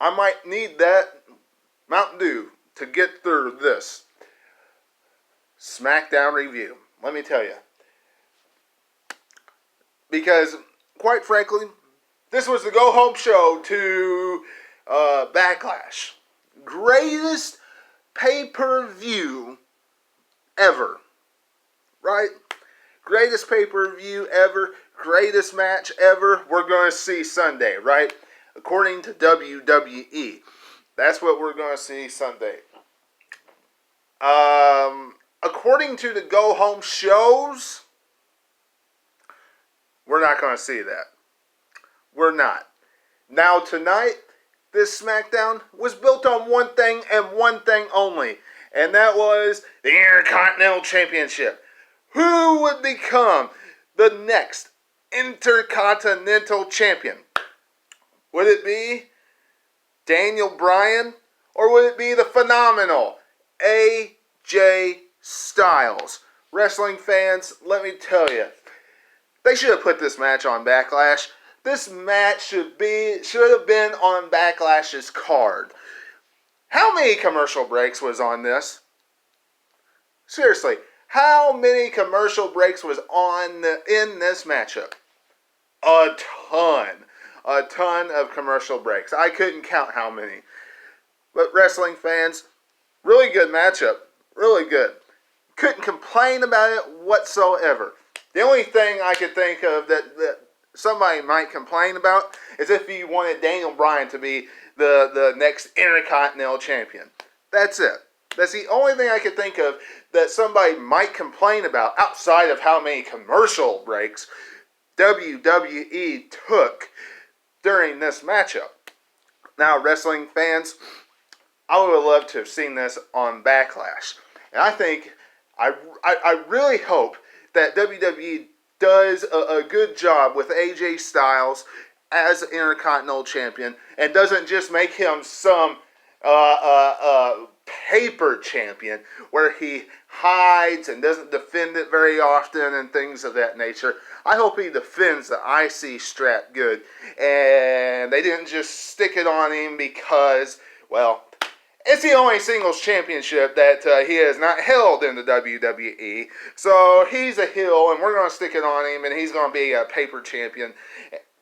I might need that Mountain Dew to get through this Smackdown review. Let me tell you. Because, quite frankly, this was the go-home show to Backlash. Greatest pay-per-view ever. Right? Greatest pay-per-view ever. Greatest match ever. We're going to see Sunday, right? According to WWE. That's what we're going to see Sunday. According to the go-home shows, we're not going to see that. We're not. Now tonight, this SmackDown was built on one thing and one thing only. And that was the Intercontinental Championship. Who would become the next Intercontinental Champion? Would it be Daniel Bryan? Or would it be the phenomenal AJ Styles? Wrestling fans, let me tell you, they should have put this match on Backlash. This match should have been on Backlash's card. How many commercial breaks was on this? Seriously, how many commercial breaks was in this matchup? A ton. A ton of commercial breaks. I couldn't count how many. But wrestling fans, really good matchup. Really good. Couldn't complain about it whatsoever. The only thing I could think of that somebody might complain about is if you wanted Daniel Bryan to be the next Intercontinental Champion. That's it. That's the only thing I could think of that somebody might complain about outside of how many commercial breaks WWE took during this matchup. Now, wrestling fans, I would have loved to have seen this on Backlash. And I really hope that WWE does a good job with AJ Styles as Intercontinental Champion and doesn't just make him some paper champion where he hides and doesn't defend it very often and things of that nature. I hope he defends the IC strap good and they didn't just stick it on him because, well, it's the only singles championship that he has not held in the WWE. So he's a heel, and we're going to stick it on him, and he's going to be a paper champion,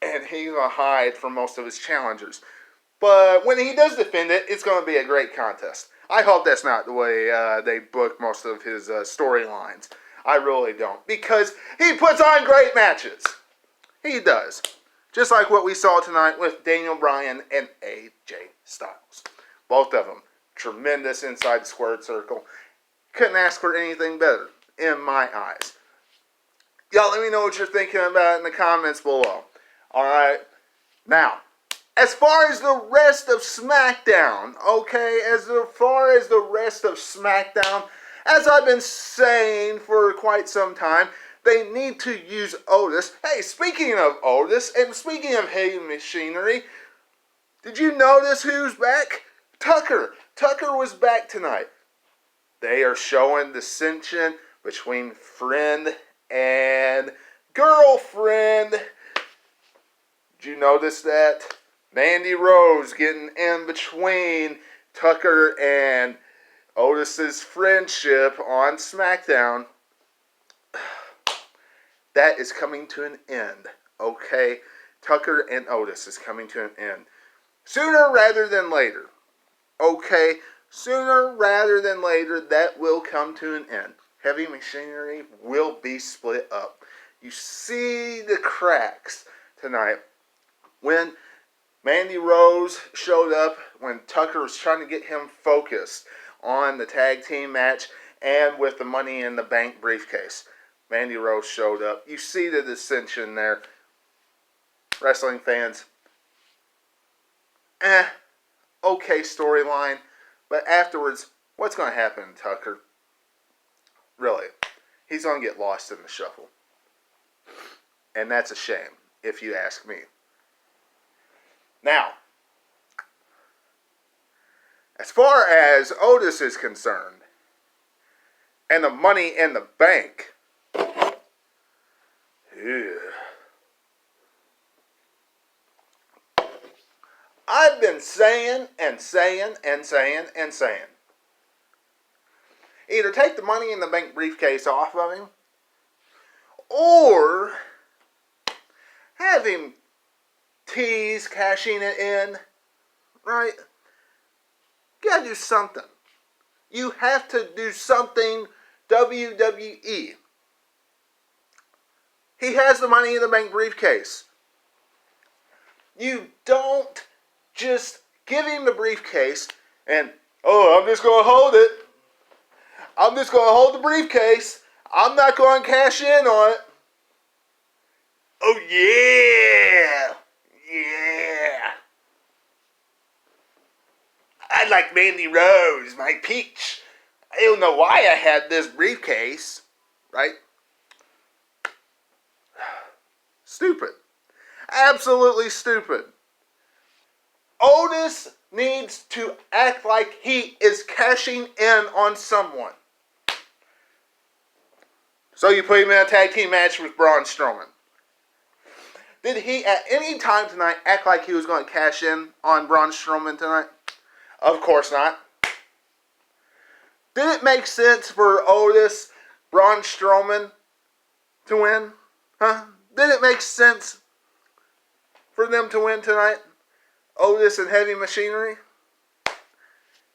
and he's going to hide from most of his challengers. But when he does defend it, it's going to be a great contest. I hope that's not the way they book most of his storylines. I really don't. Because he puts on great matches. He does. Just like what we saw tonight with Daniel Bryan and AJ Styles. Both of them. Tremendous inside the squared circle. Couldn't ask for anything better, in my eyes. Y'all let me know what you're thinking about in the comments below. Alright? Now, as far as the rest of Smackdown, okay, as far as the rest of Smackdown, as I've been saying for quite some time, they need to use Otis. Hey, speaking of Otis, and speaking of heavy machinery, did you notice who's back? Tucker. Tucker was back tonight. They are showing dissension between friend and girlfriend. Did you notice that? Mandy Rose getting in between Tucker and Otis's friendship on SmackDown. That is coming to an end, okay? Tucker and Otis is coming to an end. Sooner rather than later. Okay, sooner rather than later, that will come to an end. Heavy machinery will be split up. You see the cracks tonight. When Mandy Rose showed up, when Tucker was trying to get him focused on the tag team match and with the Money in the Bank briefcase. Mandy Rose showed up. You see the dissension there. Wrestling fans. Okay storyline, but afterwards, what's going to happen to Tucker? Really, he's going to get lost in the shuffle. And that's a shame, if you ask me. Now, as far as Otis is concerned, and the Money in the Bank, I've been been saying and saying and saying and saying. Either take the Money in the Bank briefcase off of him, or have him tease cashing it in, right? You gotta do something. You have to do something, WWE. He has the Money in the Bank briefcase. You don't just give him the briefcase and, oh, I'm just going to hold it. I'm just going to hold the briefcase. I'm not going to cash in on it. Oh, yeah. Yeah. I like Mandy Rose, my peach. I don't know why I had this briefcase, right? Stupid. Absolutely stupid. Otis needs to act like he is cashing in on someone. So you put him in a tag team match with Braun Strowman. Did he at any time tonight act like he was going to cash in on Braun Strowman tonight? Of course not. Did it make sense for Otis, Braun Strowman to win? Huh? Did it make sense for them to win tonight? Otis and Heavy Machinery?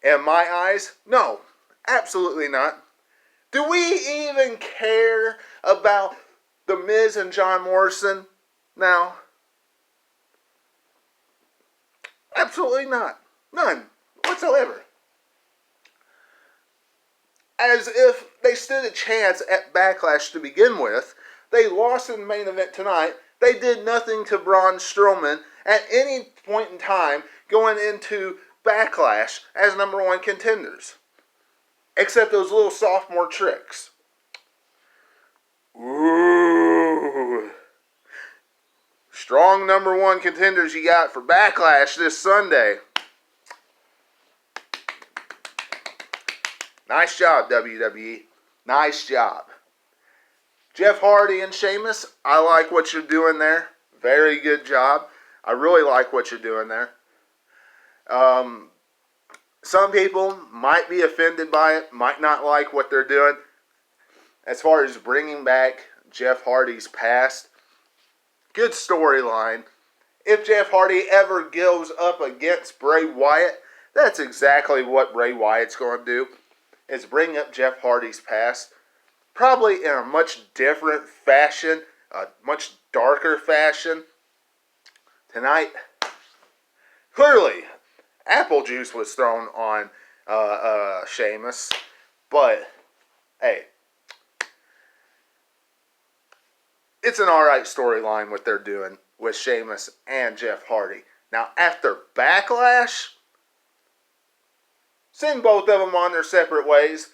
In my eyes, no. Absolutely not. Do we even care about The Miz and John Morrison now? Absolutely not. None whatsoever. As if they stood a chance at Backlash to begin with. They lost in the main event tonight. They did nothing to Braun Strowman at any point in time going into Backlash as number one contenders. Except those little sophomore tricks. Ooh. Strong number one contenders you got for Backlash this Sunday. Nice job, WWE. Nice job. Jeff Hardy and Sheamus, I like what you're doing there. Very good job. I really like what you're doing there. Some people might be offended by it, might not like what they're doing. As far as bringing back Jeff Hardy's past, good storyline. If Jeff Hardy ever goes up against Bray Wyatt, that's exactly what Bray Wyatt's going to do, is bring up Jeff Hardy's past. Probably in a much different fashion, a much darker fashion. Tonight, clearly, apple juice was thrown on Sheamus. But, hey, it's an alright storyline what they're doing with Sheamus and Jeff Hardy. Now, after Backlash, send both of them on their separate ways.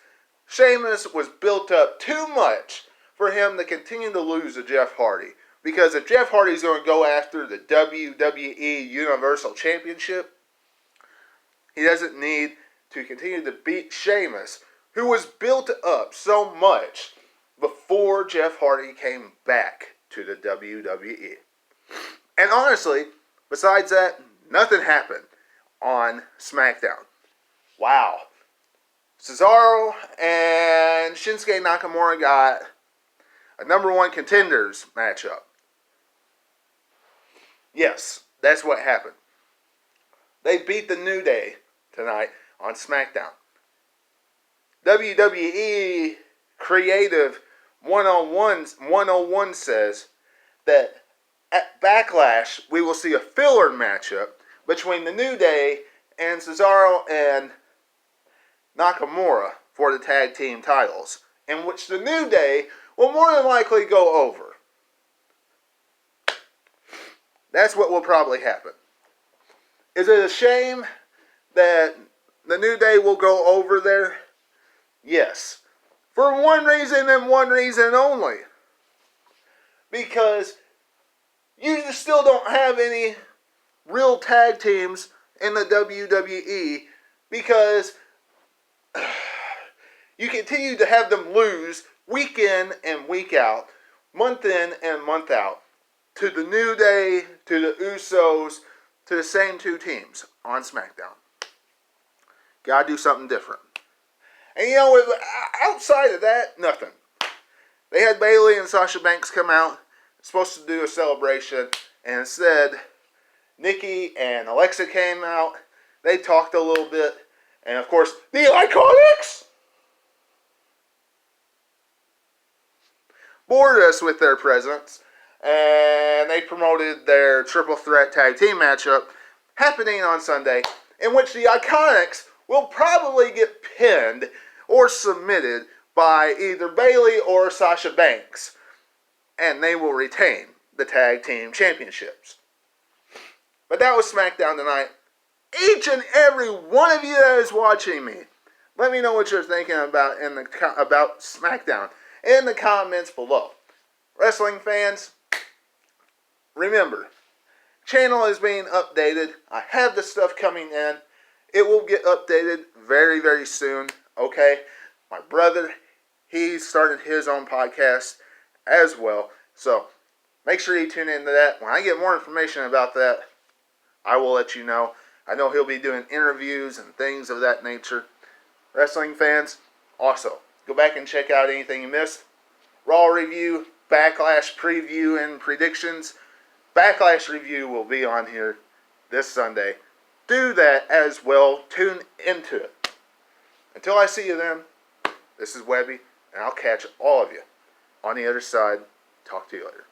Sheamus was built up too much for him to continue to lose to Jeff Hardy. Because if Jeff Hardy's going to go after the WWE Universal Championship, he doesn't need to continue to beat Sheamus, who was built up so much before Jeff Hardy came back to the WWE. And honestly, besides that, nothing happened on Smackdown. Wow. Cesaro and Shinsuke Nakamura got a number one contenders matchup. Yes, that's what happened. They beat the New Day tonight on SmackDown. WWE Creative 101 says that at Backlash we will see a filler matchup between the New Day and Cesaro and Nakamura for the tag team titles, in which the New Day will more than likely go over. That's what will probably happen. Is it a shame that the New Day will go over there? Yes. For one reason and one reason only. Because you still don't have any real tag teams in the WWE, because you continue to have them lose week in and week out, month in and month out, to the New Day, to the Usos, to the same two teams on SmackDown. Gotta do something different. And you know, outside of that, nothing. They had Bayley and Sasha Banks come out, supposed to do a celebration, and instead, Nikki and Alexa came out. They talked a little bit, and of course, the Iconics bored us with their presence, and they promoted their triple threat tag team matchup happening on Sunday, in which the Iconics will probably get pinned or submitted by either Bayley or Sasha Banks, and they will retain the tag team championships. But that was SmackDown tonight. Each and every one of you that is watching me, let me know what you're thinking about about SmackDown in the comments below. Wrestling fans, remember, channel is being updated. I have the stuff coming in. It will get updated very, very soon. Okay? My brother, he's started his own podcast as well. So, make sure you tune into that. When I get more information about that, I will let you know. I know he'll be doing interviews and things of that nature. Wrestling fans, also, go back and check out anything you missed. Raw review, Backlash preview, and predictions. Backlash review will be on here this Sunday. Do that as well. Tune into it. Until I see you then, this is Webby, and I'll catch all of you on the other side. Talk to you later.